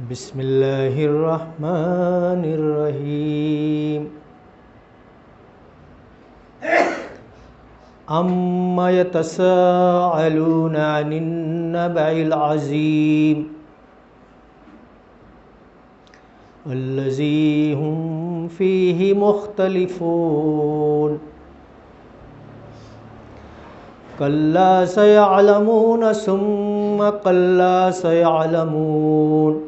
بسم اللہ الرحمن الرحیم اما یتساءلون عن النبع العظیم الذی هم فیہ مختلفون کلا سیعلمون ثم کلا سیعلمون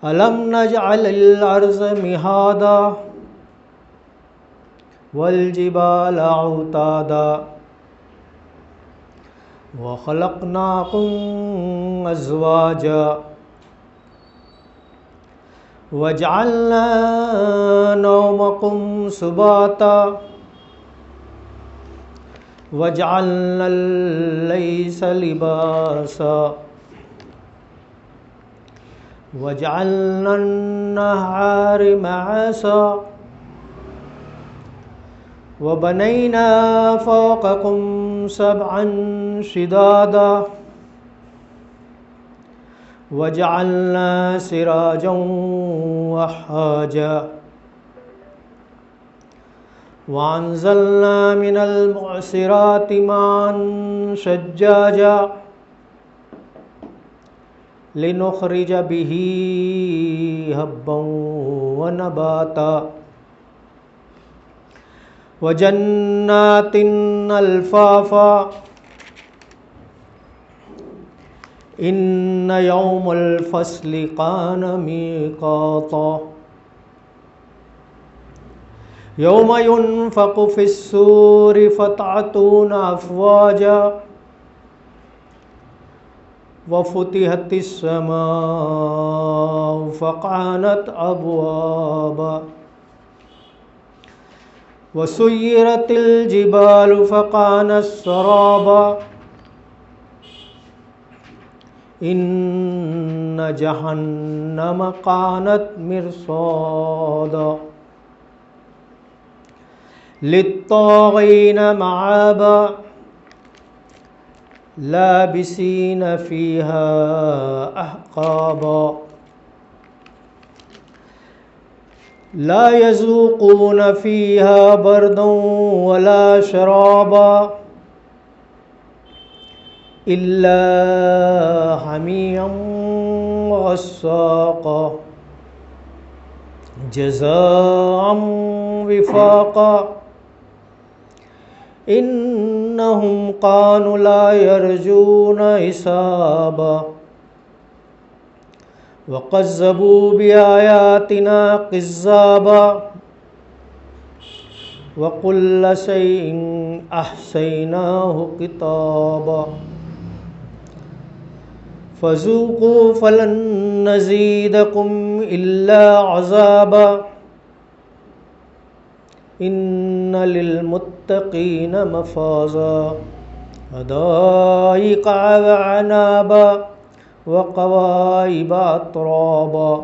أَلَمْ نَجْعَلِ الْأَرْضَ مِهَادًا وَالْجِبَالَ أَوْتَادًا وَخَلَقْنَاكُمْ أَزْوَاجًا وَجَعَلْنَا نَوْمَكُمْ سُبَاتًا وَجَعَلْنَا اللَّيْلَ لِبَاسًا وَجَعَلْنَا النَّهَارَ مَعَاشًا وَبَنَيْنَا فَوْقَكُمْ سَبْعًا شِدَادًا وَجَعَلْنَا سِرَاجًا وَهَّاجًا وَأَنزَلْنَا مِنَ الْمُعْصِرَاتِ مَاءً ثَجَّاجًا لنخرج به حبا ونباتا وجنات الفافا ان يوم الفصل كان ميقاتا يوم ينفخ في الصور فتأتون أفواجا وفتحت السماء فكانت أبوابا وسيرت الجبال فكانت سرابا إن جهنم كانت مرصادا للطاغين مآبا لابسين فيها أحقابا لا يذوقون فيها بردا ولا شرابا إلا حميما وغساقا جزاء وفاقا إنهم كانوا لا يرجون حسابا وكذبوا بآياتنا كذابا وكل شيء أحصيناه كتابا فذوقوا فلن نزيدكم إلا عذابا إن للمتقين مفازا حدائق وأعنابا وكواعب أترابا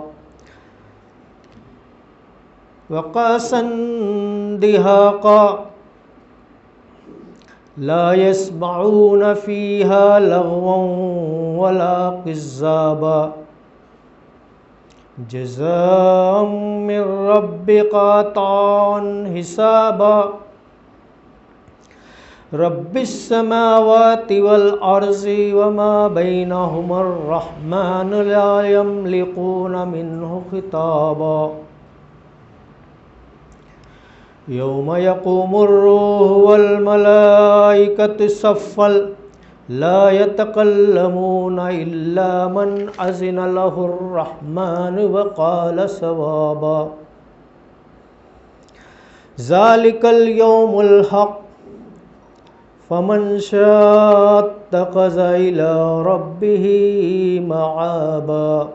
وكأسا دهاقا لا يسمعون فيها لغوا ولا كذابا جزاء من ربك عطاء حسابا رب السماوات والأرض وما بينهما الرحمن لا يملكون منه خطابا يوم يقوم الروح والملائكة صفا لا يتكلمون إلا من أذن له الرحمن وقال صوابا ذلك اليوم الحق فمن شاء اتخذ إلى ربه مآبا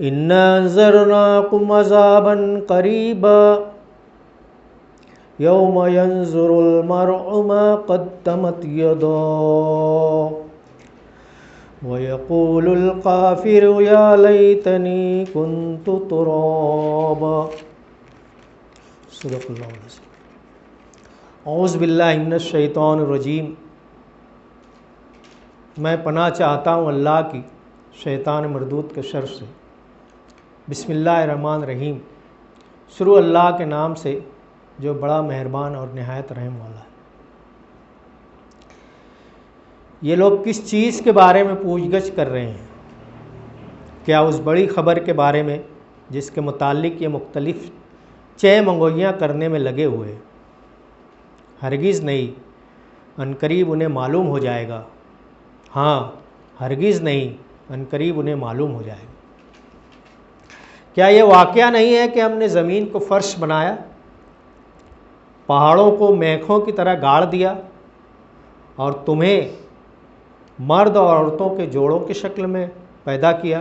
إنا أنذرناكم عذابا قريبا يوم ينظر المرء ما قدمت يداه ويقول الكافر يا ليتني كنت ترابا صدق اللہ العظیم. اعوذ باللہ من الشیطان الرجیم. میں پناہ چاہتا ہوں اللہ کی شیطان مردود کے شر سے۔ بسم اللہ الرحمن الرحیم، شروع اللہ کے نام سے جو بڑا مہربان اور نہایت رحم والا ہے۔ یہ لوگ کس چیز کے بارے میں پوچھ گچھ کر رہے ہیں؟ کیا اس بڑی خبر کے بارے میں جس کے متعلق یہ مختلف چہ منگوئیاں کرنے میں لگے ہوئے؟ ہرگز نہیں، عنقریب انہیں معلوم ہو جائے گا۔ ہاں، ہرگز نہیں، عنقریب انہیں معلوم ہو جائے گا۔ کیا یہ واقعہ نہیں ہے کہ ہم نے زمین کو فرش بنایا، پہاڑوں کو میخوں کی طرح گاڑ دیا اور تمہیں مرد اور عورتوں کے جوڑوں کی شکل میں پیدا کیا،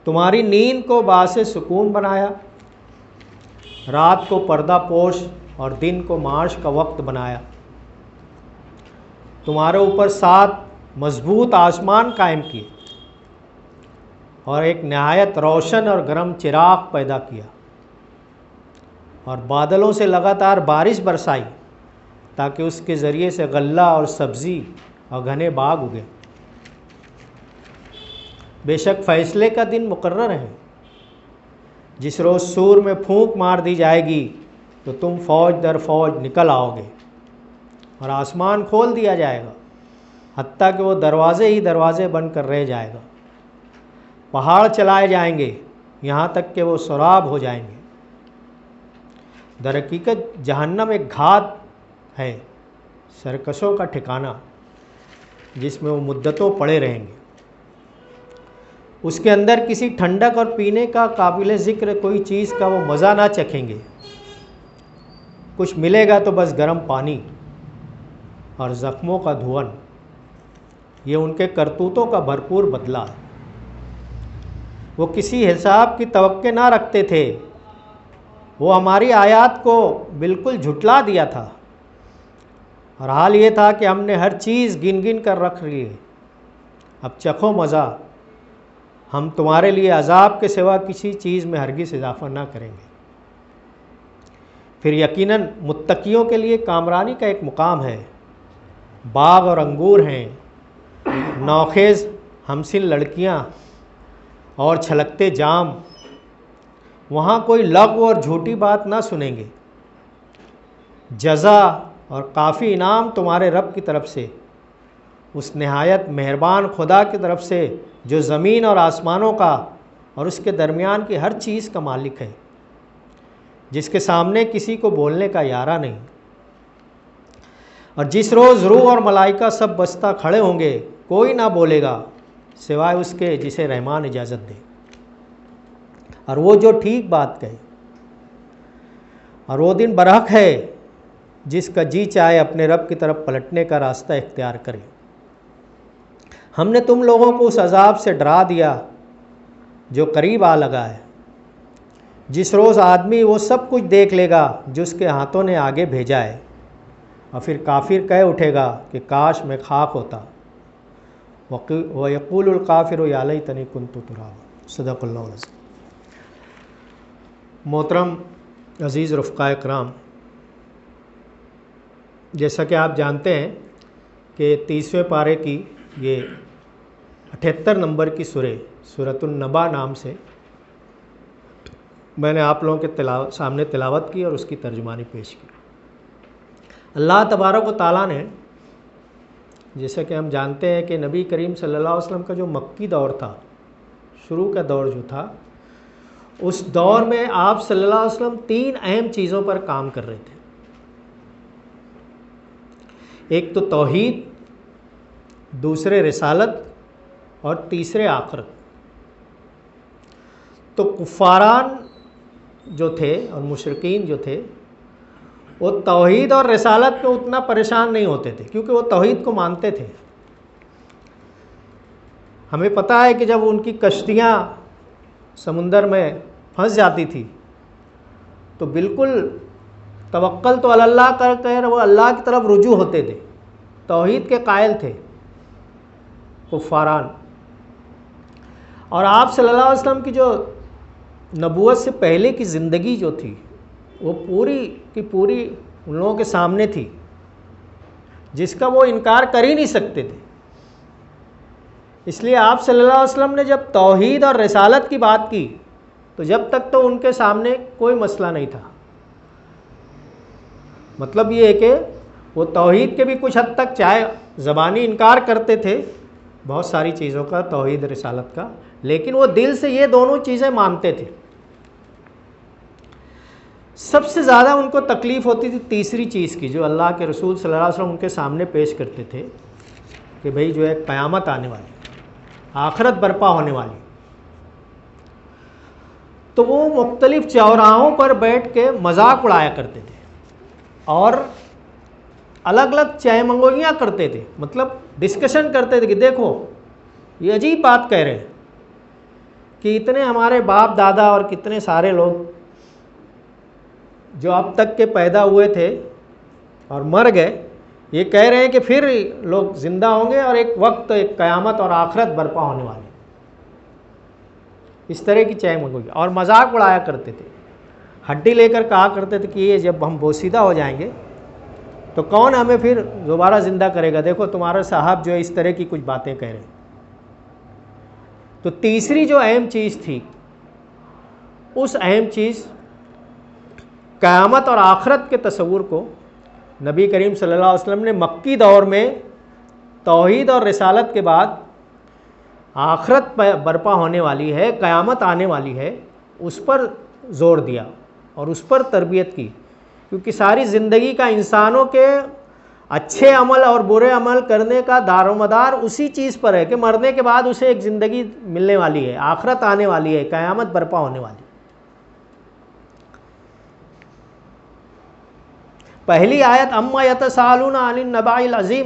تمہاری نیند کو باعث سکون بنایا، رات کو پردہ پوش اور دن کو معاش کا وقت بنایا، تمہارے اوپر 7 مضبوط آسمان قائم کیے اور ایک نہایت روشن اور گرم چراغ پیدا کیا، اور بادلوں سے لگاتار بارش برسائی تاکہ اس کے ذریعے سے غلہ اور سبزی اور گھنے باغ اگے۔ بے شک فیصلے کا دن مقرر ہے، جس روز سور میں پھونک مار دی جائے گی تو تم فوج در فوج نکل آؤ گے، اور آسمان کھول دیا جائے گا حتیٰ کہ وہ دروازے ہی دروازے بن کر رہ جائے گا۔ پہاڑ چلائے جائیں گے یہاں تک کہ وہ سراب ہو جائیں گے۔ در حقیقت جہنم ایک گھات ہے، سرکشوں کا ٹھکانہ، جس میں وہ مدتوں پڑے رہیں گے۔ اس کے اندر کسی ٹھنڈک اور پینے کا قابل ذکر کوئی چیز کا وہ مزہ نہ چکھیں گے۔ کچھ ملے گا تو بس گرم پانی اور زخموں کا دھون۔ یہ ان کے کرتوتوں کا بھرپور بدلہ ہے۔ وہ کسی حساب کی توقع نہ رکھتے تھے، وہ ہماری آیات کو بالکل جھٹلا دیا تھا، اور حال یہ تھا کہ ہم نے ہر چیز گن گن کر رکھ لی ہے۔ اب چکھو مزہ، ہم تمہارے لیے عذاب کے سوا کسی چیز میں ہرگز اضافہ نہ کریں گے۔ پھر یقیناً متقیوں کے لیے کامرانی کا ایک مقام ہے۔ باغ اور انگور ہیں، نوخیز ہمسن لڑکیاں اور چھلکتے جام، وہاں کوئی لغو اور جھوٹی بات نہ سنیں گے۔ جزا اور کافی انعام تمہارے رب کی طرف سے، اس نہایت مہربان خدا کی طرف سے جو زمین اور آسمانوں کا اور اس کے درمیان کی ہر چیز کا مالک ہے، جس کے سامنے کسی کو بولنے کا یارہ نہیں۔ اور جس روز روح اور ملائکہ سب بستہ کھڑے ہوں گے، کوئی نہ بولے گا سوائے اس کے جسے رحمان اجازت دے، اور وہ جو ٹھیک بات کہے۔ اور وہ دن برحق ہے جس کا جی چاہے اپنے رب کی طرف پلٹنے کا راستہ اختیار کرے۔ ہم نے تم لوگوں کو اس عذاب سے ڈرا دیا جو قریب آ لگا ہے، جس روز آدمی وہ سب کچھ دیکھ لے گا جو اس کے ہاتھوں نے آگے بھیجا ہے، اور پھر کافر کہہ اٹھے گا کہ کاش میں خاک ہوتا۔ وَيَقُولُ الْكَافِرُ يَا لَيْتَنِي كُنتُ تُرَابًا۔ صدق اللہ العظیم۔ محترم عزیز رفقائے کرام، جیسا کہ آپ جانتے ہیں کہ 30ویں پارے کی یہ 78 نمبر کی سورۃ النبا نام سے میں نے آپ لوگوں کے سامنے تلاوت کی اور اس کی ترجمانی پیش کی۔ اللہ تبارک و تعالیٰ نے، جیسا کہ ہم جانتے ہیں کہ نبی کریم صلی اللہ علیہ وسلم کا جو مکی دور تھا، شروع کا دور جو تھا، اس دور میں آپ صلی اللہ علیہ وسلم 3 اہم چیزوں پر کام کر رہے تھے۔ ایک تو توحید، دوسرے رسالت اور تیسرے آخرت۔ تو کفاران جو تھے اور مشرکین جو تھے، وہ توحید اور رسالت پہ اتنا پریشان نہیں ہوتے تھے، کیونکہ وہ توحید کو مانتے تھے۔ ہمیں پتہ ہے کہ جب ان کی کشتیاں سمندر میں پھنس جاتی تھی تو بالکل توکل تو اللہ کر کر وہ اللہ کی طرف رجوع ہوتے تھے، توحید کے قائل تھے کفاران۔ اور آپ صلی اللہ علیہ وسلم کی جو نبوت سے پہلے کی زندگی جو تھی، وہ پوری کی پوری ان لوگوں کے سامنے تھی، جس کا وہ انکار کر ہی نہیں سکتے تھے۔ اس لیے آپ صلی اللہ علیہ وسلم نے جب توحید اور رسالت کی بات کی تو جب تک تو ان کے سامنے کوئی مسئلہ نہیں تھا۔ مطلب یہ ہے کہ وہ توحید کے بھی کچھ حد تک چاہے زبانی انکار کرتے تھے بہت ساری چیزوں کا، توحید رسالت کا، لیکن وہ دل سے یہ دونوں چیزیں مانتے تھے۔ سب سے زیادہ ان کو تکلیف ہوتی تھی تیسری چیز کی، جو اللہ کے رسول صلی اللہ علیہ وسلم ان کے سامنے پیش کرتے تھے کہ بھئی جو ہے قیامت آنے والی، آخرت برپا ہونے والی۔ تو وہ مختلف چوراہوں پر بیٹھ کے مذاق اڑایا کرتے تھے اور الگ الگ چہ منگولیاں کرتے تھے، مطلب ڈسکشن کرتے تھے کہ دیکھو یہ عجیب بات کہہ رہے ہیں کہ اتنے ہمارے باپ دادا اور کتنے سارے لوگ جو اب تک کے پیدا ہوئے تھے اور مر گئے، یہ کہہ رہے ہیں کہ پھر لوگ زندہ ہوں گے اور ایک وقت ایک قیامت اور آخرت برپا ہونے والی۔ اس طرح کی چہ منگولیاں اور مذاق اڑایا کرتے تھے، ہڈی لے کر کہا کرتے تھے کہ یہ جب ہم بوسیدہ ہو جائیں گے تو کون ہمیں پھر دوبارہ زندہ کرے گا، دیکھو تمہارا صاحب جو ہے اس طرح کی کچھ باتیں کہہ رہے ہیں۔ تو تیسری جو اہم چیز تھی، اس اہم چیز قیامت اور آخرت کے تصور کو نبی کریم صلی اللہ علیہ وسلم نے مکی دور میں توحید اور رسالت کے بعد آخرت برپا ہونے والی ہے، قیامت آنے والی ہے، اس پر زور دیا اور اس پر تربیت کی، کیونکہ ساری زندگی کا انسانوں کے اچھے عمل اور برے عمل کرنے کا دار و مدار اسی چیز پر ہے کہ مرنے کے بعد اسے ایک زندگی ملنے والی ہے، آخرت آنے والی ہے، قیامت برپا ہونے والی ہے۔ پہلی آیت اما یتساءلون عن النبأ العظیم،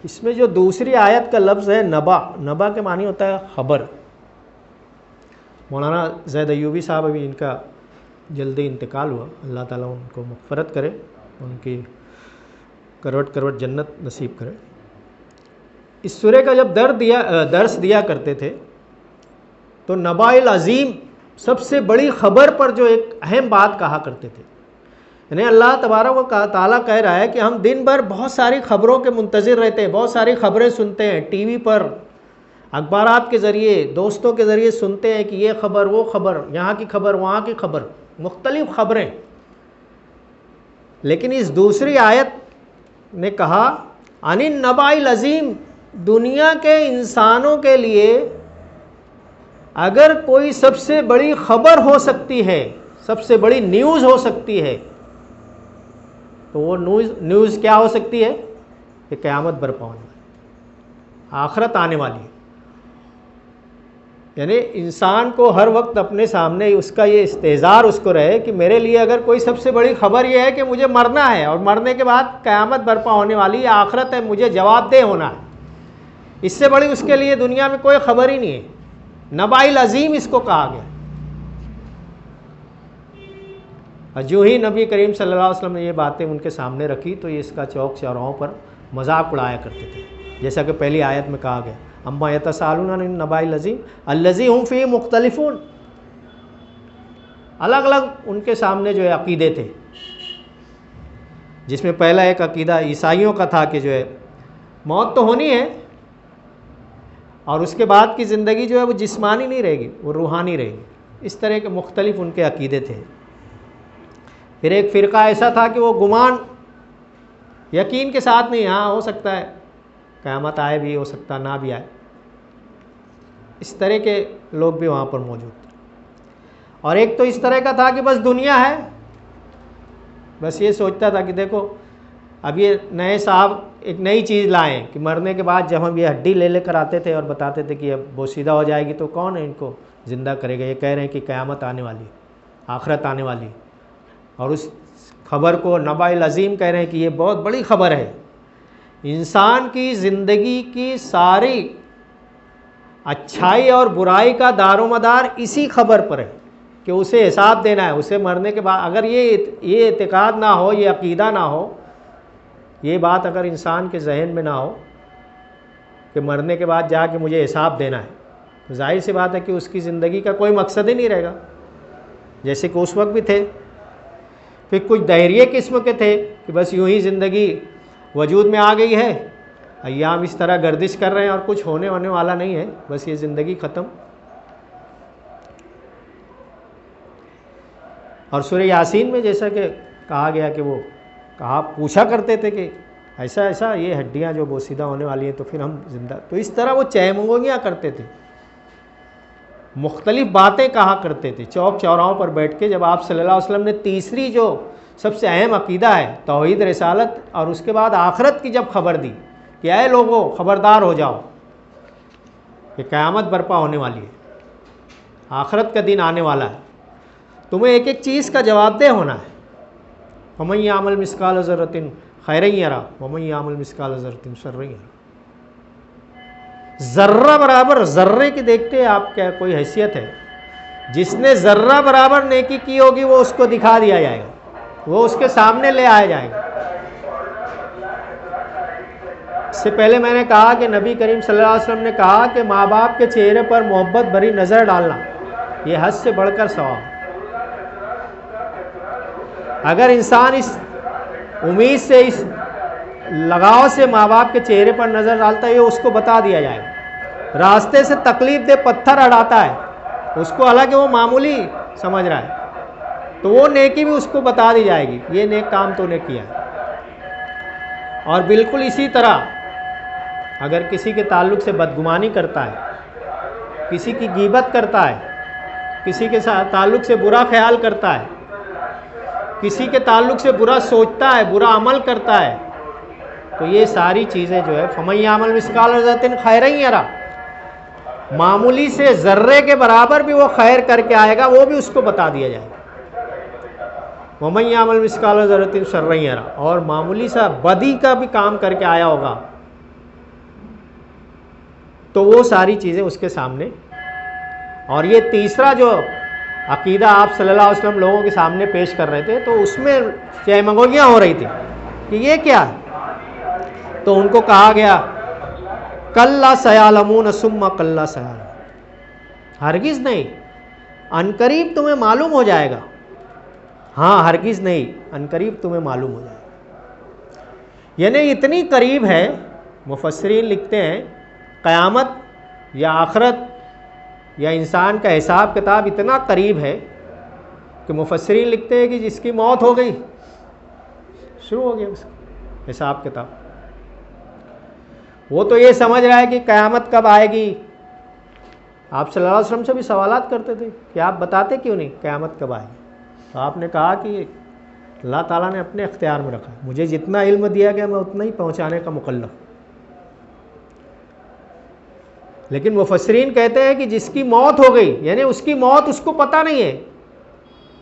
اس میں جو دوسری آیت کا لفظ ہے نبا، نبا کے معنی ہوتا ہے خبر۔ مولانا زید ایوبی صاحب ابھی ان کا جلدی انتقال ہوا، اللہ تعالیٰ ان کو مغفرت کرے، ان کی کروٹ کروٹ جنت نصیب کرے۔ اس سورہ کا جب درس دیا کرتے تھے تو نبأ العظیم سب سے بڑی خبر پر جو ایک اہم بات کہا کرتے تھے، یعنی اللہ تبارک و تعالیٰ کہہ رہا ہے کہ ہم دن بھر بہت ساری خبروں کے منتظر رہتے ہیں، بہت ساری خبریں سنتے ہیں، ٹی وی پر، اخبارات کے ذریعے، دوستوں کے ذریعے سنتے ہیں کہ یہ خبر وہ خبر، یہاں کی خبر وہاں کی خبر، مختلف خبریں۔ لیکن اس دوسری آیت نے کہا عن النبأ العظیم، دنیا کے انسانوں کے لیے اگر کوئی سب سے بڑی خبر ہو سکتی ہے، سب سے بڑی نیوز ہو سکتی ہے، تو وہ نیوز کیا ہو سکتی ہے کہ قیامت برپا ہونے والی، آخرت آنے والی ہے۔ یعنی انسان کو ہر وقت اپنے سامنے اس کا یہ استحضار اس کو رہے کہ میرے لیے اگر کوئی سب سے بڑی خبر یہ ہے کہ مجھے مرنا ہے اور مرنے کے بعد قیامت برپا ہونے والی ہے، آخرت ہے، مجھے جواب دہ ہونا ہے، اس سے بڑی اس کے لیے دنیا میں کوئی خبر ہی نہیں ہے۔ نبأ العظیم اس کو کہا گیا۔ اور جو ہی نبی کریم صلی اللہ علیہ وسلم نے یہ باتیں ان کے سامنے رکھی تو یہ اس کا چوک چوراہوں پر مذاق اڑایا کرتے تھے، جیسا کہ پہلی آیت میں کہا گیا اما یتساءلون عن النبأ العظیم الذی هم فیہ مختلفون۔ الگ الگ ان کے سامنے جو ہے عقیدے تھے، جس میں پہلا ایک عقیدہ عیسائیوں کا تھا کہ جو ہے موت تو ہونی ہے اور اس کے بعد کی زندگی جو ہے وہ جسمانی نہیں رہے گی، وہ روحانی رہے گی۔ اس طرح کے مختلف ان کے عقیدے تھے۔ پھر ایک فرقہ ایسا تھا کہ وہ گمان یقین کے ساتھ نہیں، ہاں ہو سکتا ہے قیامت آئے بھی، ہو سکتا نہ بھی آئے، اس طرح کے لوگ بھی وہاں پر موجود تھے۔ اور ایک تو اس طرح کا تھا کہ بس دنیا ہے، بس یہ سوچتا تھا کہ دیکھو اب یہ نئے صاحب ایک نئی چیز لائیں کہ مرنے کے بعد جب ہم یہ ہڈی لے کر آتے تھے اور بتاتے تھے کہ اب بوسیدہ ہو جائے گی تو کون ہے ان کو زندہ کرے گا، یہ کہہ رہے ہیں کہ قیامت آنے والی، آخرت آنے والی، اور اس خبر کو نبأ العظیم کہہ رہے ہیں کہ یہ بہت بڑی خبر ہے۔ انسان کی زندگی کی ساری اچھائی اور برائی کا دار و مدار اسی خبر پر ہے کہ اسے حساب دینا ہے، اسے مرنے کے بعد۔ اگر یہ اعتقاد نہ ہو، یہ عقیدہ نہ ہو، یہ بات اگر انسان کے ذہن میں نہ ہو کہ مرنے کے بعد جا کے مجھے حساب دینا ہے، تو ظاہر سی بات ہے کہ اس کی زندگی کا کوئی مقصد ہی نہیں رہے گا، جیسے کہ اس وقت بھی تھے۔ پھر کچھ دہریے قسم کے تھے کہ بس یوں ہی زندگی وجود میں آ گئی ہے، ایام اس طرح گردش کر رہے ہیں اور کچھ ہونے والا نہیں ہے، بس یہ زندگی ختم. اور سورہ یاسین میں جیسا کہ کہا گیا کہ وہ پوچھا کرتے تھے کہ ایسا یہ ہڈیاں جو بوسیدہ ہونے والی ہیں تو پھر ہم زندہ، تو اس طرح وہ چہمگوئیاں کرتے تھے، مختلف باتیں کہا کرتے تھے چوک چوراہوں پر بیٹھ کے. جب آپ صلی اللہ علیہ وسلم نے تیسری جو سب سے اہم عقیدہ ہے توحید رسالت، اور اس کے بعد آخرت کی جب خبر دی کہ اے لوگو خبردار ہو جاؤ کہ قیامت برپا ہونے والی ہے، آخرت کا دن آنے والا ہے، تمہیں ایک ایک چیز کا جواب دہ ہونا ہے. وَمَن يَعْمَلْ مِثْقَالَ ذَرَّةٍ خَيْرًا يَرَهُ وَمَن يَعْمَلْ مِثْقَالَ ذَرَّةٍ شَرًّا يَرَهُ. ذرہ برابر، ذرے کی دیکھتے ہیں آپ کیا کوئی حیثیت ہے؟ جس نے ذرہ برابر نیکی کی ہوگی وہ اس کو دکھا دیا جائے گا، وہ اس کے سامنے لے آیا جائے گا. اس سے پہلے میں نے کہا کہ نبی کریم صلی اللہ علیہ وسلم نے کہا کہ ماں باپ کے چہرے پر محبت بھری نظر ڈالنا یہ حد سے بڑھ کر ثواب. اگر انسان اس امید سے، اس لگاؤ سے ماں باپ کے چہرے پر نظر ڈالتا ہے، یہ اس کو بتا دیا جائے گا. راستے سے تکلیف دہ پتھر اڑاتا ہے، اس کو حالانکہ وہ معمولی سمجھ رہا ہے، تو وہ نیکی بھی اس کو بتا دی جائے گی، یہ نیک کام تو نے کیا ہے. اور بالکل اسی طرح اگر کسی کے تعلق سے بدگمانی کرتا ہے، کسی کی غیبت کرتا ہے، کسی کے تعلق سے برا خیال کرتا ہے، کسی کے تعلق سے برا سوچتا ہے، برا عمل کرتا ہے، تو یہ ساری چیزیں جو ہے فَمَن يَعْمَلْ مِثْقَالَ ذَرَّةٍ خَيْرًا يَرَهُ، معمولی سے ذرے کے برابر بھی وہ خیر کر کے آئے گا، وہ بھی اس کو بتا دیا جائے گا. وَمَن يَعْمَلْ مِثْقَالَ ذَرَّةٍ شَرًّا يَرَهُ، اور معمولی سا بدی کا بھی کام کر کے آیا ہوگا تو وہ ساری چیزیں اس کے سامنے. اور یہ تیسرا جو عقیدہ آپ صلی اللہ علیہ وسلم لوگوں کے سامنے پیش کر رہے تھے تو اس میں چہمگوئیاں ہو رہی تھی کہ یہ کیا ہے. تو ان کو کہا گیا کَلَّا سَيَعْلَمُونَ ثُمَّ کَلَّا سَيَعْلَمُونَ، ہرگز نہیں، عنقریب تمہیں معلوم ہو جائے گا. ہاں ہرگز نہیں، عنقریب تمہیں معلوم ہو جائے گا. یعنی اتنی قریب ہے، مفسرین لکھتے ہیں قیامت یا آخرت یا انسان کا حساب کتاب اتنا قریب ہے کہ مفسرین لکھتے ہیں کہ جس کی موت ہو گئی شروع ہو گیا اس کا حساب کتاب. وہ تو یہ سمجھ رہا ہے کہ قیامت کب آئے گی. آپ صلی اللہ علیہ وسلم سے بھی سوالات کرتے تھے کہ آپ بتاتے کیوں نہیں قیامت کب آئے گی. تو آپ نے کہا کہ اللہ تعالیٰ نے اپنے اختیار میں رکھا، مجھے جتنا علم دیا گیا میں اتنا ہی پہنچانے کا مکلف. لیکن مفسرین کہتے ہیں کہ جس کی موت ہو گئی، یعنی اس کی موت اس کو پتہ نہیں ہے،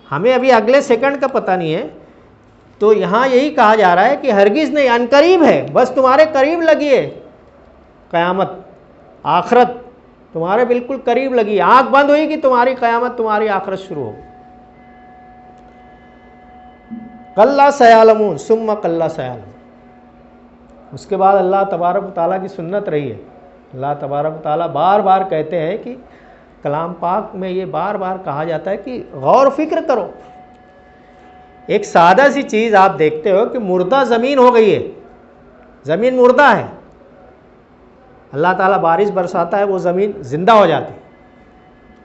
ہمیں ابھی اگلے سیکنڈ کا پتہ نہیں ہے. تو یہاں یہی کہا جا رہا ہے کہ ہرگز نہیں، عنقریب ہے، بس تمہارے قریب لگی ہے قیامت، آخرت تمہارے بالکل قریب لگی ہے. آنکھ بند ہوئی کہ تمہاری قیامت، تمہاری آخرت شروع ہو. کَلَّا سَيَعْلَمُونَ ثُمَّ کَلَّا سَيَعْلَمُونَ. اس کے بعد اللہ تبارک و تعالیٰ کی سنت رہی ہے، اللہ تبارک و تعالیٰ بار بار کہتے ہیں کہ کلام پاک میں یہ بار بار کہا جاتا ہے کہ غور و فکر کرو. ایک سادہ سی چیز آپ دیکھتے ہو کہ مردہ زمین ہو گئی ہے، زمین مردہ ہے، اللہ تعالیٰ بارش برساتا ہے، وہ زمین زندہ ہو جاتی،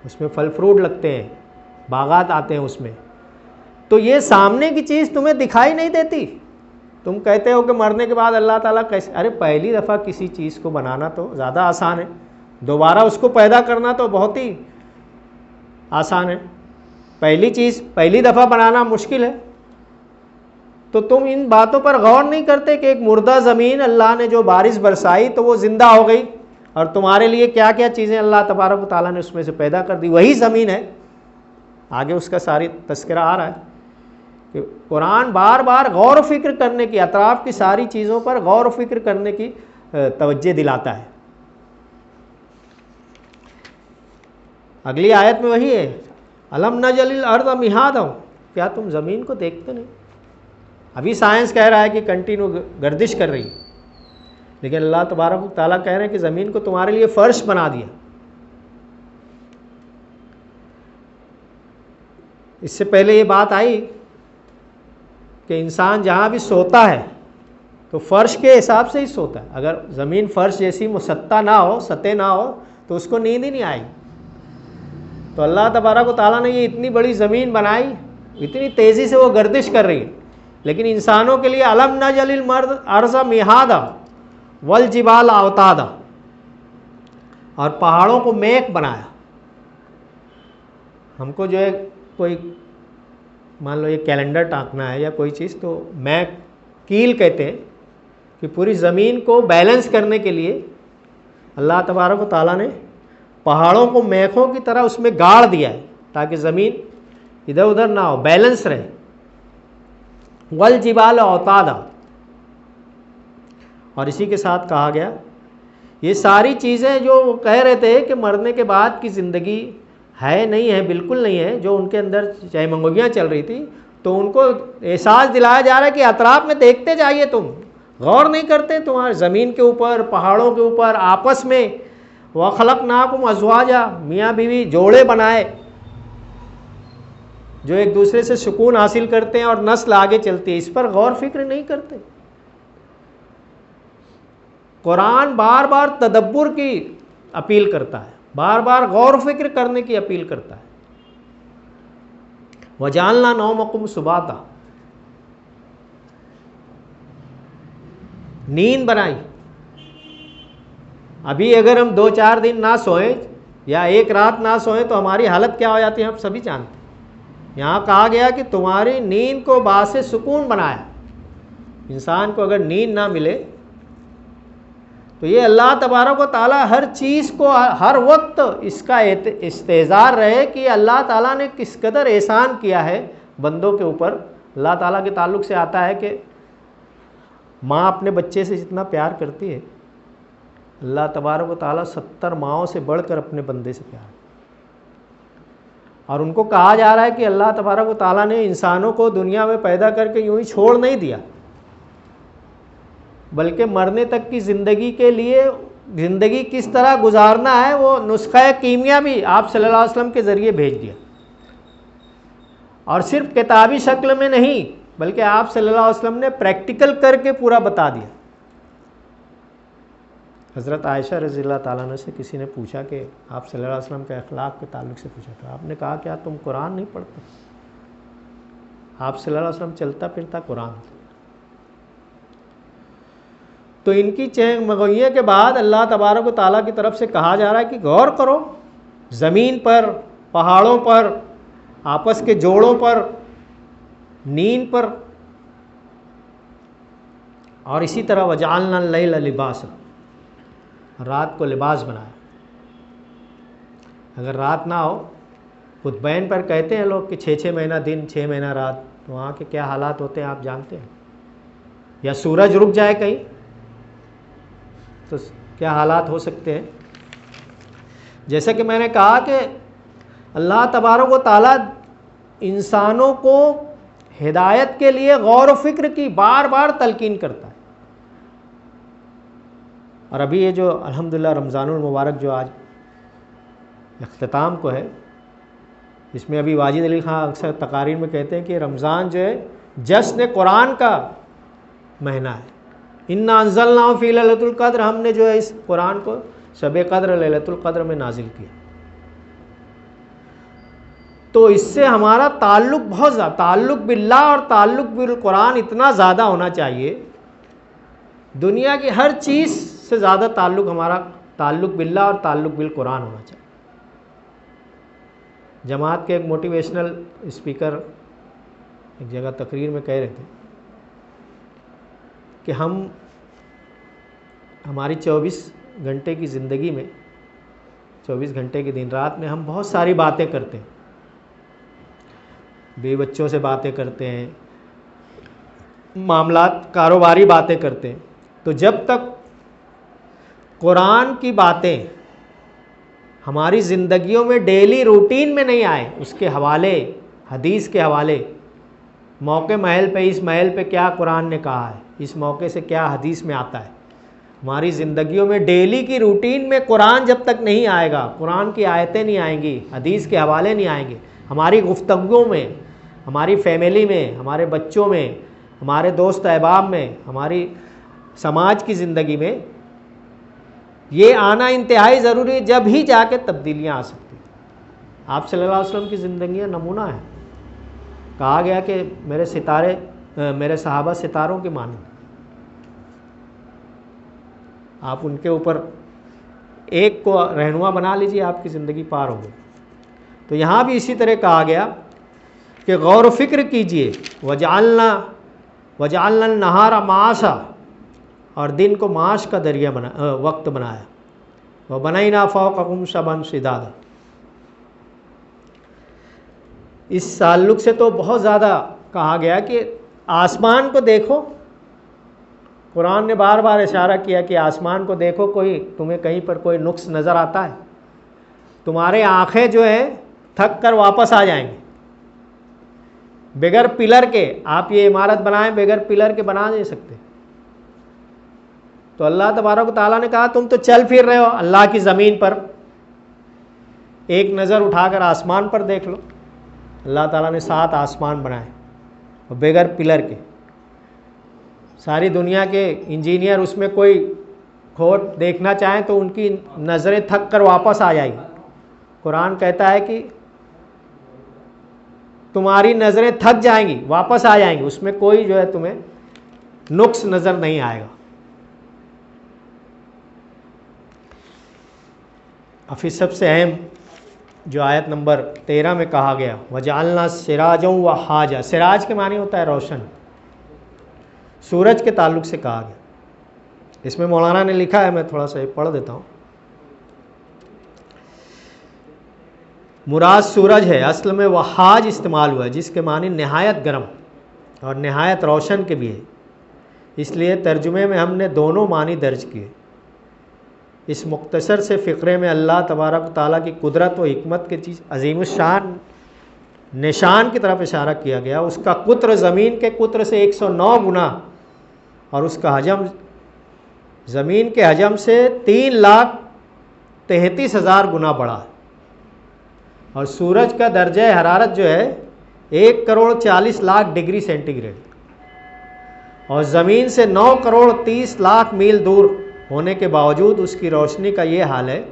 اس میں پھل فروٹ لگتے ہیں، باغات آتے ہیں اس میں. تو یہ سامنے کی چیز تمہیں دکھائی نہیں دیتی. تم کہتے ہو کہ مرنے کے بعد اللہ تعالیٰ کیسے، ارے پہلی دفعہ کسی چیز کو بنانا تو زیادہ آسان ہے، دوبارہ اس کو پیدا کرنا تو بہت ہی آسان ہے. پہلی چیز پہلی دفعہ بنانا مشکل ہے. تو تم ان باتوں پر غور نہیں کرتے کہ ایک مردہ زمین اللہ نے جو بارش برسائی تو وہ زندہ ہو گئی، اور تمہارے لیے کیا کیا چیزیں اللہ تبارک و تعالیٰ نے اس میں سے پیدا کر دی، وہی زمین ہے. آگے اس کا ساری تذکرہ آ رہا ہے کہ قرآن بار بار غور و فکر کرنے کی، اطراف کی ساری چیزوں پر غور و فکر کرنے کی توجہ دلاتا ہے. اگلی آیت میں وہی ہے، الم نجعل الارض مہادا، کیا تم زمین کو دیکھتے نہیں؟ ابھی سائنس کہہ رہا ہے کہ کنٹینیو گردش کر رہی ہے، لیکن اللہ تبارک و تعالیٰ کہہ رہے ہیں کہ زمین کو تمہارے لیے فرش بنا دیا. اس سے پہلے یہ بات آئی کہ انسان جہاں بھی سوتا ہے تو فرش کے حساب سے ہی سوتا ہے. اگر زمین فرش جیسی مسطح نہ ہو، سطح نہ ہو، تو اس کو نیند ہی نہیں آئی. تو اللہ تبارک و تعالیٰ نے یہ اتنی بڑی زمین بنائی، اتنی تیزی سے وہ گردش کر رہی ہے، لیکن انسانوں کے لیے الم نجعل الارض مہادا والجبال اوتادا، اور پہاڑوں کو میک بنایا. ہم کو جو ہے کوئی مان لو یہ کیلنڈر ٹانکنا ہے یا کوئی چیز، تو میک کیل کہتے ہیں کہ پوری زمین کو بیلنس کرنے کے لیے اللہ تبارک و تعالیٰ نے پہاڑوں کو میخوں کی طرح اس میں گاڑ دیا ہے تاکہ زمین ادھر ادھر نہ ہو، بیلنس رہے. والجبال اوتادا، اور اسی کے ساتھ کہا گیا یہ ساری چیزیں جو وہ کہہ رہے تھے کہ مرنے کے بعد کی زندگی ہے نہیں ہے، بالکل نہیں ہے، جو ان کے اندر چاہے منگویاں چل رہی تھی، تو ان کو احساس دلایا جا رہا ہے کہ اطراف میں دیکھتے جائیے، تم غور نہیں کرتے، تمہارے زمین کے اوپر، پہاڑوں کے اوپر، آپس میں وَخَلَقْنَاكُمْ أَزْوَاجًا، میاں بیوی جوڑے بنائے جو ایک دوسرے سے سکون حاصل کرتے ہیں اور نسل آگے چلتی ہے. اس پر غور فکر نہیں کرتے. قرآن بار بار تدبر کی اپیل کرتا ہے، بار بار غور و فکر کرنے کی اپیل کرتا ہے. وَجَعَلْنَا نَوْمَكُمْ سُبَاتًا، نیند بنائی. ابھی اگر ہم 2-4 دن نہ سوئیں یا ایک رات نہ سوئیں تو ہماری حالت کیا ہو جاتی ہے ہم سبھی جانتے ہیں. یہاں کہا گیا کہ تمہاری نیند کو باعث سکون بنایا. انسان کو اگر نیند نہ ملے تو یہ اللہ تبارک و تعالیٰ ہر چیز کو ہر وقت اس کا استحضار رہے کہ اللہ تعالیٰ نے کس قدر احسان کیا ہے بندوں کے اوپر. اللہ تعالیٰ کے تعلق سے آتا ہے کہ ماں اپنے بچے سے جتنا پیار کرتی ہے، اللہ تبارک و تعالیٰ 70 ماؤں سے بڑھ کر اپنے بندے سے پیار. اور ان کو کہا جا رہا ہے کہ اللہ تبارک و تعالیٰ نے انسانوں کو دنیا میں پیدا کر کے یوں ہی چھوڑ نہیں دیا، بلکہ مرنے تک کی زندگی کے لیے زندگی کس طرح گزارنا ہے وہ نسخہ کیمیا بھی آپ صلی اللہ علیہ وسلم کے ذریعے بھیج دیا. اور صرف کتابی شکل میں نہیں بلکہ آپ صلی اللہ علیہ وسلم نے پریکٹیکل کر کے پورا بتا دیا. حضرت عائشہ رضی اللہ تعالیٰ عنہ سے کسی نے پوچھا کہ آپ صلی اللہ علیہ وسلم کے اخلاق کے تعلق سے پوچھا تھا. آپ نے کہا کیا تم قرآن نہیں پڑھتے؟ آپ صلی اللہ علیہ وسلم چلتا پھرتا قرآن. تو ان کی چینگ مغویے کے بعد اللہ تبارک و تعالیٰ کی طرف سے کہا جا رہا ہے کہ غور کرو زمین پر، پہاڑوں پر، آپس کے جوڑوں پر، نیند پر. اور اسی طرح وجعلنا اللیل لباسا، رات کو لباس بنایا. اگر رات نہ ہو، قطبین پر کہتے ہیں لوگ کہ 6 مہینہ دن 6 مہینہ رات، تو وہاں کے کیا حالات ہوتے ہیں آپ جانتے ہیں. یا سورج رک جائے کہیں تو کیا حالات ہو سکتے ہیں. جیسا کہ میں نے کہا کہ اللہ تبارک و تعالیٰ انسانوں کو ہدایت کے لیے غور و فکر کی بار بار تلقین کرتا ہے. اور ابھی یہ جو الحمدللہ رمضان المبارک جو آج اختتام کو ہے، اس میں ابھی واجد علی خان اکثر تقاریر میں کہتے ہیں کہ رمضان جو ہے جشن قرآن کا مہینہ ہے. انا انزلناہ فی لیلۃ القدر، ہم نے جو ہے اس قرآن کو شب قدر لیلۃ القدر میں نازل کیا. تو اس سے ہمارا تعلق بہت زیادہ، تعلق باللہ اور تعلق بالقرآن اتنا زیادہ ہونا چاہیے. دنیا کی ہر چیز سے زیادہ تعلق ہمارا تعلق باللہ اور تعلق بالقرآن ہونا چاہیے. جماعت کے ایک موٹیویشنل اسپیکر ایک جگہ تقریر میں کہہ رہے تھے کہ ہماری 24 گھنٹے کی زندگی میں، 24 گھنٹے کی دن رات میں ہم بہت ساری باتیں کرتے ہیں. بیوی بچوں سے باتیں کرتے ہیں، معاملات کاروباری باتیں کرتے ہیں. تو جب تک قرآن کی باتیں ہماری زندگیوں میں ڈیلی روٹین میں نہیں آئے، اس کے حوالے، حدیث کے حوالے، موقع محل پہ اس محل پہ کیا قرآن نے کہا ہے، اس موقع سے کیا حدیث میں آتا ہے، ہماری زندگیوں میں ڈیلی کی روٹین میں قرآن جب تک نہیں آئے گا، قرآن کی آیتیں نہیں آئیں گی، حدیث کے حوالے نہیں آئیں گے، ہماری گفتگوؤں میں، ہماری فیملی میں، ہمارے بچوں میں، ہمارے دوست احباب میں، ہماری سماج کی زندگی میں یہ آنا انتہائی ضروری ہے، جب ہی جا کے تبدیلیاں آ سکتی ہیں۔ آپ صلی اللہ علیہ وسلم کی زندگیاں نمونہ ہیں۔ کہا گیا کہ میرے صحابہ ستاروں کے مانند، آپ ان کے اوپر ایک کو رہنما بنا لیجیے، آپ کی زندگی پار ہو گئی۔ تو یہاں بھی اسی طرح کہا گیا کہ غور و فکر کیجیے، وجعلنا النہار معاشا، اور دن کو معاش کا ذریعہ وقت بنایا، وبنینا فوقکم سبعا شدادا۔ اس تعلق سے تو بہت زیادہ کہا گیا کہ آسمان کو دیکھو، قرآن نے بار بار اشارہ کیا کہ آسمان کو دیکھو، تمہیں کہیں پر کوئی نقص نظر آتا ہے؟ تمہارے آنکھیں جو ہے تھک کر واپس آ جائیں گے۔ بغیر پلر کے آپ یہ عمارت بنائیں، بغیر پلر کے بنا نہیں سکتے۔ تو اللہ تبارک و تعالیٰ نے کہا تم تو چل پھر رہے ہو اللہ کی زمین پر، ایک نظر اٹھا کر آسمان پر دیکھ لو۔ اللہ تعالیٰ نے 7 آسمان بنائے اور بغیر پلر کے۔ ساری دنیا کے انجینئر اس میں کوئی کھوٹ دیکھنا چاہیں تو ان کی نظریں تھک کر واپس آ جائیں گی۔ قرآن کہتا ہے کہ تمہاری نظریں تھک جائیں گی، واپس آ جائیں گی، اس میں کوئی جو ہے تمہیں نقص نظر نہیں آئے گا۔ اور پھر سب سے اہم جو آیت نمبر 13 میں کہا گیا وَجَعَلْنَا سِرَاجًا وَحَاجًا، سراج کے معنی ہوتا ہے روشن، سورج کے تعلق سے کہا گیا۔ اس میں مولانا نے لکھا ہے، میں تھوڑا سا پڑھ دیتا ہوں۔ مراد سورج ہے، اصل میں وحاج استعمال ہوا ہے جس کے معنی نہایت گرم اور نہایت روشن کے بھی ہے، اس لیے ترجمے میں ہم نے دونوں معنی درج کیے۔ اس مختصر سے فقرے میں اللہ تبارک و تعالیٰ کی قدرت و حکمت کے چیز عظیم الشان نشان کی طرف اشارہ کیا گیا۔ اس کا قطر زمین کے قطر سے 109 گنا اور اس کا حجم زمین کے حجم سے 3,33,000 گنا بڑا ہے، اور سورج کا درجہ حرارت جو ہے 1,40,00,000 ڈگری سینٹی گریڈ، اور زمین سے 9,30,00,000 میل دور ہونے کے باوجود اس کی روشنی کا یہ حال ہے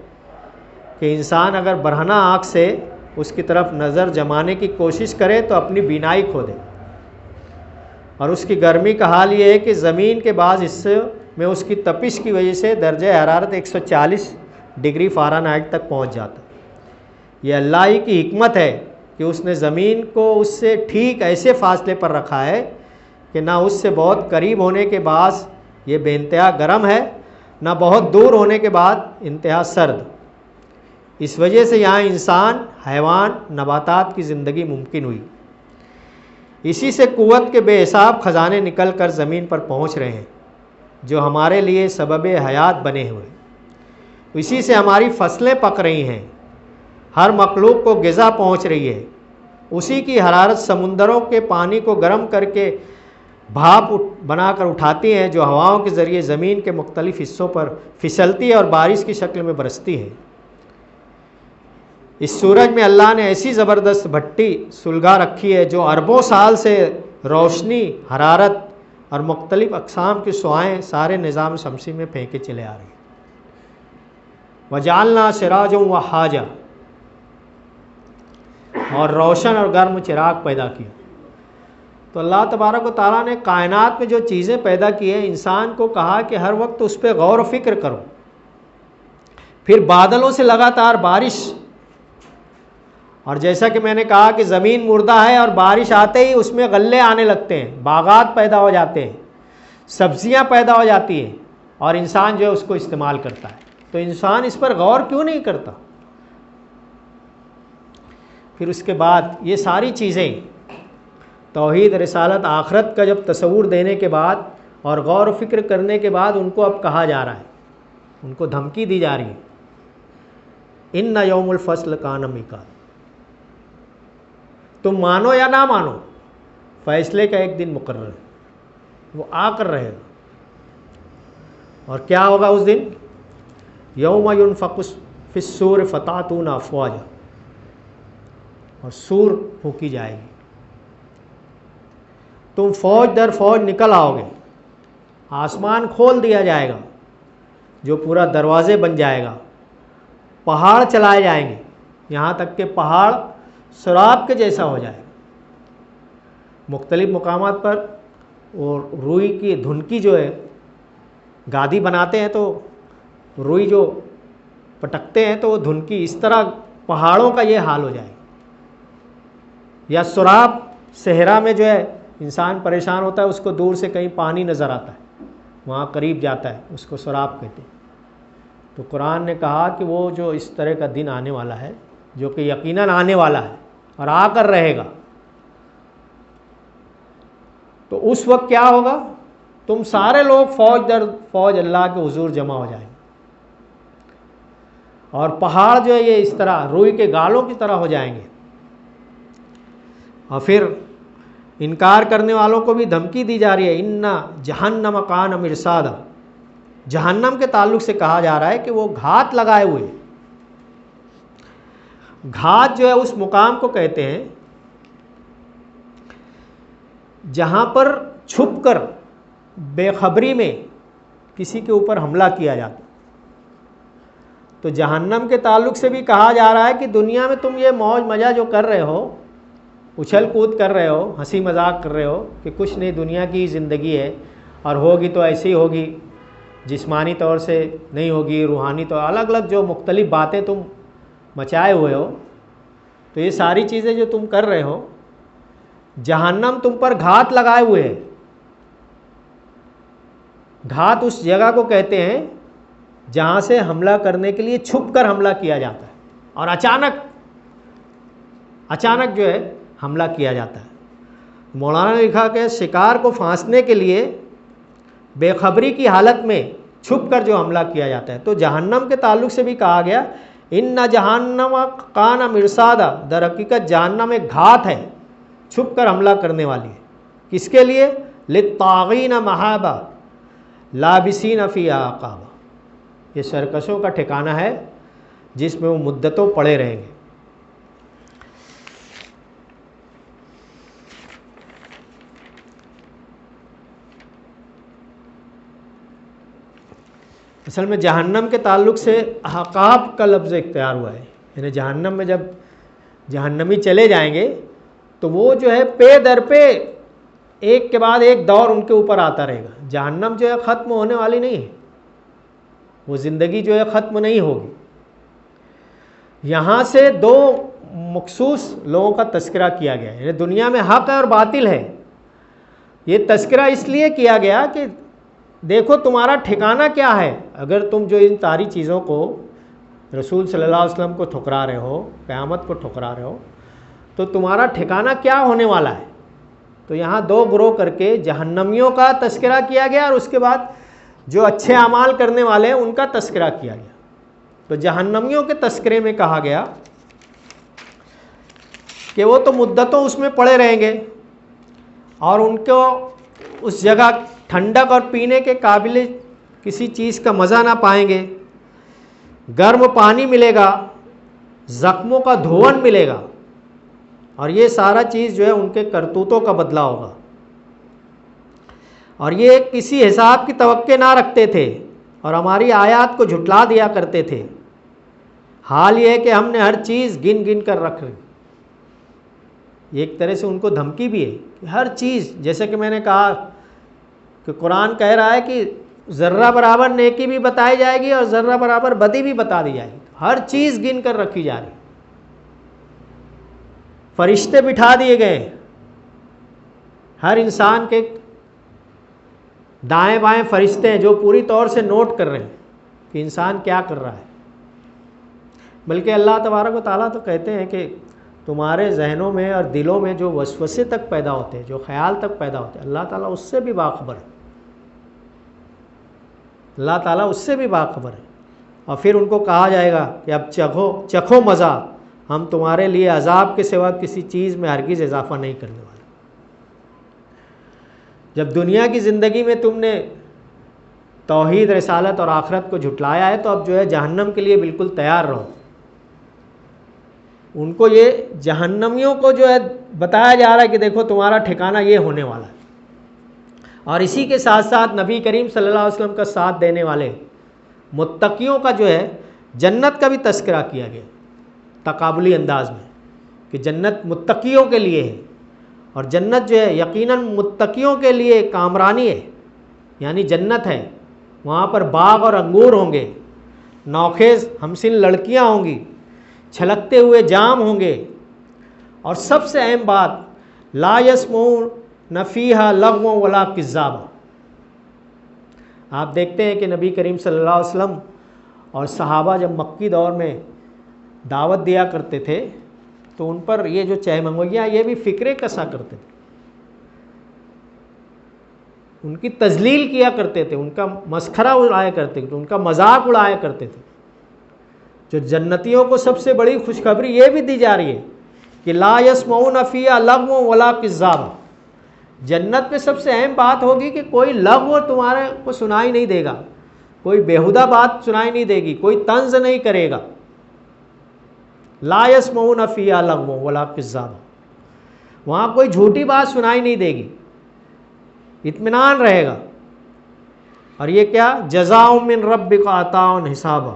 کہ انسان اگر برہنہ آنکھ سے اس کی طرف نظر جمانے کی کوشش کرے تو اپنی بینائی کھو دے۔ اور اس کی گرمی کا حال یہ ہے کہ زمین کے بعض حصے میں اس کی تپش کی وجہ سے درجہ حرارت 140 ڈگری فارنہائٹ تک پہنچ جاتا ہے۔ یہ اللہ ہی کی حکمت ہے کہ اس نے زمین کو اس سے ٹھیک ایسے فاصلے پر رکھا ہے کہ نہ اس سے بہت قریب ہونے کے بعد یہ بے انتہا گرم ہے، نہ بہت دور ہونے کے بعد انتہا سرد۔ اس وجہ سے یہاں انسان، حیوان، نباتات کی زندگی ممکن ہوئی۔ اسی سے قوت کے بے حساب خزانے نکل کر زمین پر پہنچ رہے ہیں جو ہمارے لیے سبب حیات بنے ہوئے۔ اسی سے ہماری فصلیں پک رہی ہیں، ہر مخلوق کو غذا پہنچ رہی ہے۔ اسی کی حرارت سمندروں کے پانی کو گرم کر کے بھاپ بنا کر اٹھاتی ہیں جو ہواؤں کے ذریعے زمین کے مختلف حصوں پر پھسلتی ہے اور بارش کی شکل میں برستی ہے۔ اس سورج میں اللہ نے ایسی زبردست بھٹی سلگا رکھی ہے جو اربوں سال سے روشنی، حرارت اور مختلف اقسام کی شعاعیں سارے نظام شمسی میں پھینکے چلے آ رہی ہیں۔ وَجَعَلْنَا سِرَاجًا وَحَاجًا، اور روشن اور گرم چراغ پیدا کیا۔ تو اللہ تبارک و تعالیٰ نے کائنات میں جو چیزیں پیدا کی ہیں، انسان کو کہا کہ ہر وقت اس پہ غور و فکر کرو۔ پھر بادلوں سے لگاتار بارش، اور جیسا کہ میں نے کہا کہ زمین مردہ ہے اور بارش آتے ہی اس میں غلے آنے لگتے ہیں، باغات پیدا ہو جاتے ہیں، سبزیاں پیدا ہو جاتی ہیں، اور انسان جو ہے اس کو استعمال کرتا ہے۔ تو انسان اس پر غور کیوں نہیں کرتا؟ پھر اس کے بعد یہ ساری چیزیں توحید، رسالت، آخرت کا جب تصور دینے کے بعد اور غور و فکر کرنے کے بعد ان کو اب کہا جا رہا ہے، ان کو دھمکی دی جا رہی ہے، ان یوم الفصل کان میقات، تم مانو یا نہ مانو، فیصلے کا ایک دن مقرر ہے، وہ آ کر رہے گا۔ اور کیا ہوگا اس دن؟ یوم ینفخ فی الصور فتأتون افواجا، اور سور پھونکی جائے گی تم فوج در فوج نکل آؤ گے، آسمان کھول دیا جائے گا جو پورا دروازے بن جائے گا، پہاڑ چلائے جائیں گے یہاں تک کہ پہاڑ سراب کے جیسا ہو جائے گا۔ مختلف مقامات پر اور روئی کی دھنکی جو ہے، گادی بناتے ہیں تو روئی جو پٹکتے ہیں تو وہ دھنکی، اس طرح پہاڑوں کا یہ حال ہو جائے گا۔ یا سراب، صحرا میں جو ہے انسان پریشان ہوتا ہے، اس کو دور سے کہیں پانی نظر آتا ہے، وہاں قریب جاتا ہے، اس کو سراب کہتے ہیں۔ تو قرآن نے کہا کہ وہ جو اس طرح کا دن آنے والا ہے، جو کہ یقیناً آنے والا ہے اور آ کر رہے گا، تو اس وقت کیا ہوگا؟ تم سارے لوگ فوج در فوج اللہ کے حضور جمع ہو جائیں گے، اور پہاڑ جو ہے یہ اس طرح روئی کے گالوں کی طرح ہو جائیں گے۔ اور پھر انکار کرنے والوں کو بھی دھمکی دی جا رہی ہے، ان جہنم کان مرصادا، جہنم کے تعلق سے کہا جا رہا ہے کہ وہ گھات لگائے ہوئے۔ گھات جو ہے اس مقام کو کہتے ہیں جہاں پر چھپ کر بے خبری میں کسی کے اوپر حملہ کیا جاتا۔ تو جہنم کے تعلق سے بھی کہا جا رہا ہے کہ دنیا میں تم یہ موج مزہ جو کر رہے ہو، اچھل کود کر رہے ہو، ہنسی مذاق کر رہے ہو کہ کچھ نہیں، دنیا کی زندگی ہے اور ہوگی تو ایسی ہوگی، جسمانی طور سے نہیں ہوگی، روحانی طور، الگ الگ جو مختلف باتیں تم مچائے ہوئے ہو، تو یہ ساری چیزیں جو تم کر رہے ہو، جہنم تم پر گھات لگائے ہوئے ہے۔ گھات اس جگہ کو کہتے ہیں جہاں سے حملہ کرنے کے لیے چھپ کر حملہ کیا جاتا ہے اور اچانک جو ہے حملہ کیا جاتا ہے۔ مولانا نے لکھا کہ شکار کو پھانسنے کے لیے بے خبری کی حالت میں چھپ کر جو حملہ کیا جاتا ہے۔ تو جہنم کے تعلق سے بھی کہا گیا ان جہنم کان مرصادا، در حقیقت جہنم ایک گھات ہے، چھپ کر حملہ کرنے والی ہے۔ کس کے لیے؟ للطاغین مہابا لابسین فیہا عقابا، یہ سرکشوں کا ٹھکانہ ہے جس میں وہ مدتوں پڑے رہیں گے۔ اصل میں جہنم کے تعلق سے عقاب کا لفظ اختیار ہوا ہے، یعنی جہنم میں جب جہنمی چلے جائیں گے تو وہ جو ہے پے در پہ ایک کے بعد ایک دور ان کے اوپر آتا رہے گا۔ جہنم جو ہے ختم ہونے والی نہیں ہے، وہ زندگی جو ہے ختم نہیں ہوگی۔ یہاں سے دو مخصوص لوگوں کا تذکرہ کیا گیا ہے، یعنی دنیا میں حق ہے اور باطل ہے۔ یہ تذکرہ اس لیے کیا گیا کہ دیکھو تمہارا ٹھکانہ کیا ہے، اگر تم جو ان ساری چیزوں کو، رسول صلی اللہ علیہ وسلم کو ٹھکرا رہے ہو، قیامت کو ٹھکرا رہے ہو، تو تمہارا ٹھکانہ کیا ہونے والا ہے۔ تو یہاں دو گروہ کر کے جہنمیوں کا تذکرہ کیا گیا اور اس کے بعد جو اچھے اعمال کرنے والے ہیں ان کا تذکرہ کیا گیا۔ تو جہنمیوں کے تذکرے میں کہا گیا کہ وہ تو مدتوں اس میں پڑے رہیں گے اور ان کو اس جگہ ٹھنڈک اور پینے کے قابل کسی چیز کا مزہ نہ پائیں گے، گرم پانی ملے گا، زخموں کا دھون ملے گا، اور یہ سارا چیز جو ہے ان کے کرتوتوں کا بدلہ ہوگا۔ اور یہ کسی حساب کی توقع نہ رکھتے تھے اور ہماری آیات کو جھٹلا دیا کرتے تھے۔ حال یہ ہے کہ ہم نے ہر چیز گن گن کر رکھ لی۔ ایک طرح سے ان کو دھمکی بھی ہے کہ ہر چیز، جیسے کہ میں نے کہا کہ قرآن کہہ رہا ہے کہ ذرہ برابر نیکی بھی بتائی جائے گی اور ذرہ برابر بدی بھی بتا دی جائے گی، ہر چیز گن کر رکھی جا رہی۔ فرشتے بٹھا دیے گئے ہر انسان کے دائیں بائیں، فرشتے ہیں جو پوری طور سے نوٹ کر رہے ہیں کہ انسان کیا کر رہا ہے۔ بلکہ اللہ تبارک و تعالیٰ تو کہتے ہیں کہ تمہارے ذہنوں میں اور دلوں میں جو وسوسے تک پیدا ہوتے ہیں، جو خیال تک پیدا ہوتے ہیں، اللہ تعالیٰ اس سے بھی باخبر ہے، اللہ تعالیٰ اس سے بھی باخبر ہے۔ اور پھر ان کو کہا جائے گا کہ اب چکھو مزہ، ہم تمہارے لیے عذاب کے سوا کسی چیز میں ہرگز اضافہ نہیں کرنے والے۔ جب دنیا کی زندگی میں تم نے توحید، رسالت اور آخرت کو جھٹلایا ہے تو اب جو ہے جہنم کے لیے بالکل تیار رہو۔ ان کو یہ جہنمیوں کو جو ہے بتایا جا رہا ہے کہ دیکھو تمہارا ٹھکانہ یہ ہونے والا ہے۔ اور اسی کے ساتھ ساتھ نبی کریم صلی اللہ علیہ وسلم کا ساتھ دینے والے متقیوں کا جو ہے جنت کا بھی تذکرہ کیا گیا تقابلی انداز میں کہ جنت متقیوں کے لیے ہے، اور جنت جو ہے یقیناً متقیوں کے لیے کامرانی ہے، یعنی جنت ہے، وہاں پر باغ اور انگور ہوں گے، نوخیز ہمسن لڑکیاں ہوں گی، چھلکتے ہوئے جام ہوں گے، اور سب سے اہم بات لا یسمعون فیہا لغوا ولا کذابا۔ آپ دیکھتے ہیں کہ نبی کریم صلی اللہ علیہ وسلم اور صحابہ جب مکی دور میں دعوت دیا کرتے تھے تو ان پر یہ جو چہمنگویاں یہ بھی فکرے کسا کرتے تھے، ان کی تذلیل کیا کرتے تھے، ان کا مسخرہ اڑایا کرتے تھے، ان کا مذاق اڑایا کرتے تھے۔ جو جنتیوں کو سب سے بڑی خوشخبری یہ بھی دی جا رہی ہے کہ لا یسمعون فیہا لغوا ولا کذابا، جنت میں سب سے اہم بات ہوگی کہ کوئی لغو تمہارے کو سنائی نہیں دے گا، کوئی بیہودہ بات سنائی نہیں دے گی، کوئی طنز نہیں کرے گا۔ لا یسمعون فیہا لغوا ولا کذابا، وہاں کوئی جھوٹی بات سنائی نہیں دے گی، اطمینان رہے گا۔ اور یہ کیا؟ جزاء من ربک عطاء حسابا،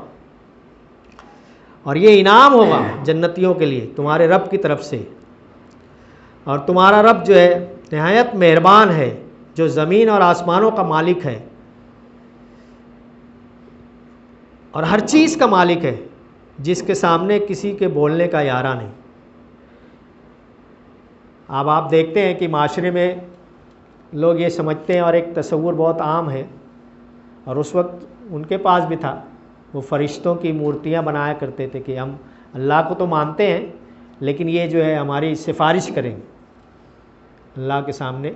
اور یہ انعام ہوگا جنتیوں کے لیے تمہارے رب کی طرف سے، اور تمہارا رب جو ہے نہایت مہربان ہے، جو زمین اور آسمانوں کا مالک ہے اور ہر چیز کا مالک ہے، جس کے سامنے کسی کے بولنے کا یارہ نہیں۔ اب آپ دیکھتے ہیں کہ معاشرے میں لوگ یہ سمجھتے ہیں، اور ایک تصور بہت عام ہے، اور اس وقت ان کے پاس بھی تھا، وہ فرشتوں کی مورتیاں بنایا کرتے تھے کہ ہم اللہ کو تو مانتے ہیں لیکن یہ جو ہے ہماری سفارش کریں گے اللہ کے سامنے۔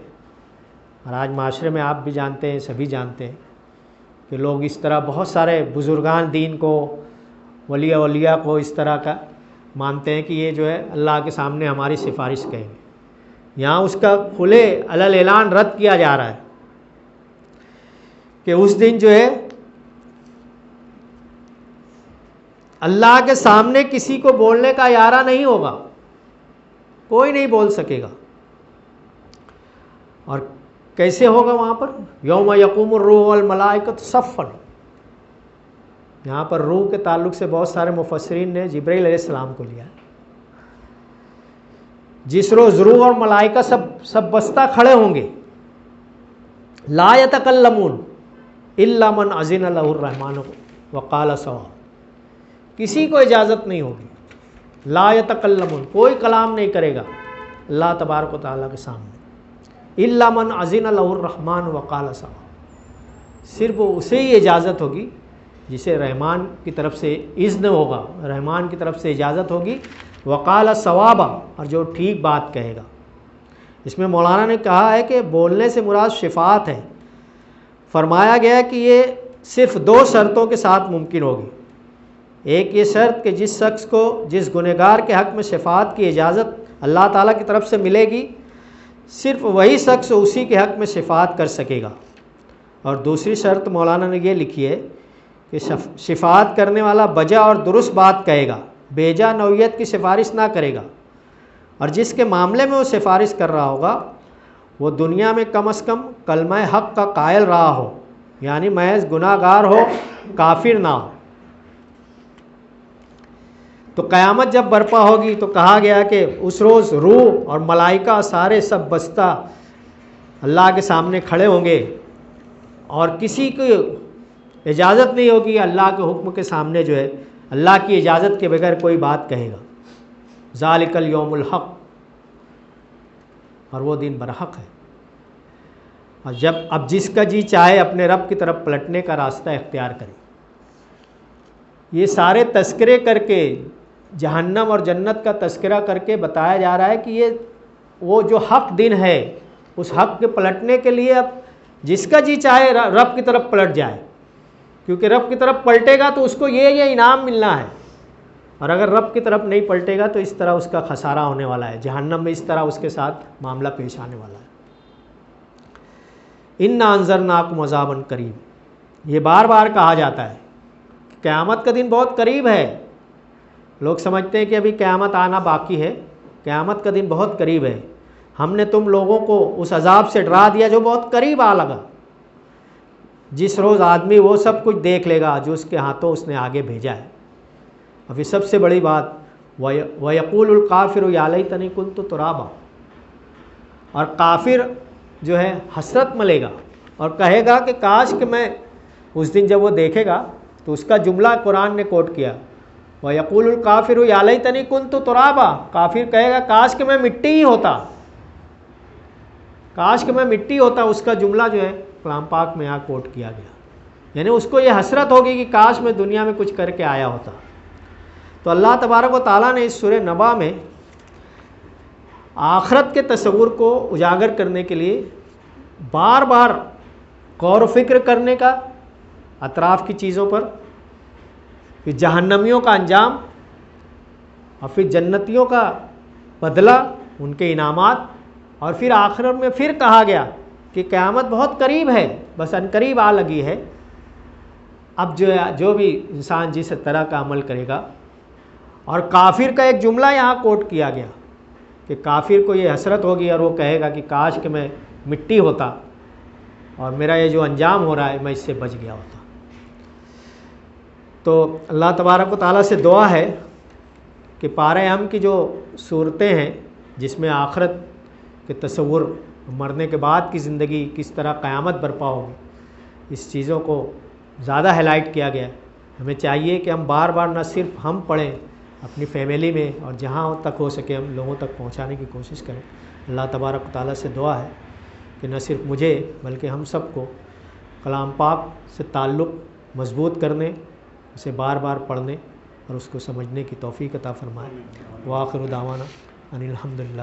اور آج معاشرے میں آپ بھی جانتے ہیں، سبھی جانتے ہیں کہ لوگ اس طرح بہت سارے بزرگان دین کو، ولی اولیاء کو اس طرح کا مانتے ہیں کہ یہ جو ہے اللہ کے سامنے ہماری سفارش کہیں گے۔ یہاں اس کا کھلے علل اعلان رد کیا جا رہا ہے کہ اس دن جو ہے اللہ کے سامنے کسی کو بولنے کا یارہ نہیں ہوگا، کوئی نہیں بول سکے گا۔ اور کیسے ہوگا وہاں پر؟ یوم یقوم الروح والملائکۃ صفا، یہاں پر روح کے تعلق سے بہت سارے مفسرین نے جبرائیل علیہ السلام کو لیا، جس روز روح اور ملائکہ سب بستہ کھڑے ہوں گے، لا یتکلمون الا من اذن له الرحمن وقال صواب، کسی کو اجازت نہیں ہوگی، لا یتکلمون، کوئی کلام نہیں کرے گا اللہ تبارک و تعالیٰ کے سامنے، الا من اذن له الرحمن وقال صواب، صرف اسے ہی اجازت ہوگی جسے رحمان کی طرف سے اذن ہوگا، رحمان کی طرف سے اجازت ہوگی، وقال صوابا، اور جو ٹھیک بات کہے گا۔ اس میں مولانا نے کہا ہے کہ بولنے سے مراد شفاعت ہے، فرمایا گیا کہ یہ صرف دو شرطوں کے ساتھ ممکن ہوگی۔ ایک یہ شرط کہ جس شخص کو جس گنہگار کے حق میں شفاعت کی اجازت اللہ تعالیٰ کی طرف سے ملے گی، صرف وہی شخص اسی کے حق میں شفاعت کر سکے گا۔ اور دوسری شرط مولانا نے یہ لکھی ہے کہ شفاعت کرنے والا بجا اور درست بات کہے گا، بیجا نوعیت کی سفارش نہ کرے گا، اور جس کے معاملے میں وہ سفارش کر رہا ہوگا وہ دنیا میں کم از کم کلمہ حق کا قائل رہا ہو، یعنی محض گناہ گار ہو، کافر نہ ہو۔ تو قیامت جب برپا ہوگی تو کہا گیا کہ اس روز روح اور ملائکہ سارے سب بستہ اللہ کے سامنے کھڑے ہوں گے، اور کسی کو اجازت نہیں ہوگی اللہ کے حکم کے سامنے جو ہے اللہ کی اجازت کے بغیر کوئی بات کہے گا۔ ذالک الیوم الحق، اور وہ دن برحق ہے۔ اور اب جس کا جی چاہے اپنے رب کی طرف پلٹنے کا راستہ اختیار کرے۔ یہ سارے تذکرے کر کے جہنم اور جنت کا تذکرہ کر کے بتایا جا رہا ہے کہ یہ وہ جو حق دن ہے، اس حق کے پلٹنے کے لیے اب جس کا جی چاہے رب کی طرف پلٹ جائے، کیونکہ رب کی طرف پلٹے گا تو اس کو یہ انعام ملنا ہے، اور اگر رب کی طرف نہیں پلٹے گا تو اس طرح اس کا خسارہ ہونے والا ہے، جہنم میں اس طرح اس کے ساتھ معاملہ پیش آنے والا ہے۔ انا انذرناکم عذابا قریب، یہ بار بار کہا جاتا ہے، قیامت کا دن بہت قریب ہے۔ لوگ سمجھتے ہیں کہ ابھی قیامت آنا باقی ہے، قیامت کا دن بہت قریب ہے۔ ہم نے تم لوگوں کو اس عذاب سے ڈرا دیا جو بہت قریب آ لگا، جس روز آدمی وہ سب کچھ دیکھ لے گا جو اس کے ہاتھوں اس نے آگے بھیجا ہے۔ اور پھر سب سے بڑی بات، وَيَقُولُ الْكَافِرُ يَا لَيْتَنِي كُنتُ تُرَابًا، اور کافر جو ہے حسرت ملے گا اور کہے گا کہ کاش کہ میں، اس دن جب وہ دیکھے گا تو اس کا جملہ قرآن نے کوٹ کیا، وَيَقُولُ الْكَافِرُ يَا لَيْتَنِي كُنتُ تُرَابًا، کافر کہے گا کاش کہ میں مٹی ہی ہوتا، کاش کہ میں مٹی ہوتا۔ اس کا جملہ جو ہے کلام پاک میں یہاں کوٹ کیا گیا، یعنی اس کو یہ حسرت ہوگی کہ کاش میں دنیا میں کچھ کر کے آیا ہوتا۔ تو اللہ تبارک و تعالیٰ نے اس سورہ نبا میں آخرت کے تصور کو اجاگر کرنے کے لیے بار بار غور و فکر کرنے کا اطراف کی چیزوں پر، پھر جہنمیوں کا انجام اور پھر جنتیوں کا بدلہ، ان کے انعامات، اور پھر آخرت میں پھر کہا گیا کہ قیامت بہت قریب ہے، بس ان قریب آ لگی ہے۔ اب جو بھی انسان جس طرح کا عمل کرے گا، اور کافر کا ایک جملہ یہاں کوٹ کیا گیا کہ کافر کو یہ حسرت ہوگی اور وہ کہے گا کہ کاش کہ میں مٹی ہوتا اور میرا یہ جو انجام ہو رہا ہے میں اس سے بچ گیا ہوتا۔ تو اللہ تبارک و تعالیٰ سے دعا ہے کہ پارہ ہم کی جو صورتیں ہیں جس میں آخرت کے تصور، مرنے کے بعد کی زندگی، کس طرح قیامت برپا ہوگی، اس چیزوں کو زیادہ ہائی لائٹ کیا گیا ہے۔ ہمیں چاہیے کہ ہم بار بار نہ صرف ہم پڑھیں اپنی فیملی میں، اور جہاں تک ہو سکے ہم لوگوں تک پہنچانے کی کوشش کریں۔ اللہ تبارک و تعالیٰ سے دعا ہے کہ نہ صرف مجھے بلکہ ہم سب کو کلام پاک سے تعلق مضبوط کرنے، اسے بار بار پڑھنے اور اس کو سمجھنے کی توفیق عطا فرمائے۔ وآخر دعوانا ان الحمد للہ۔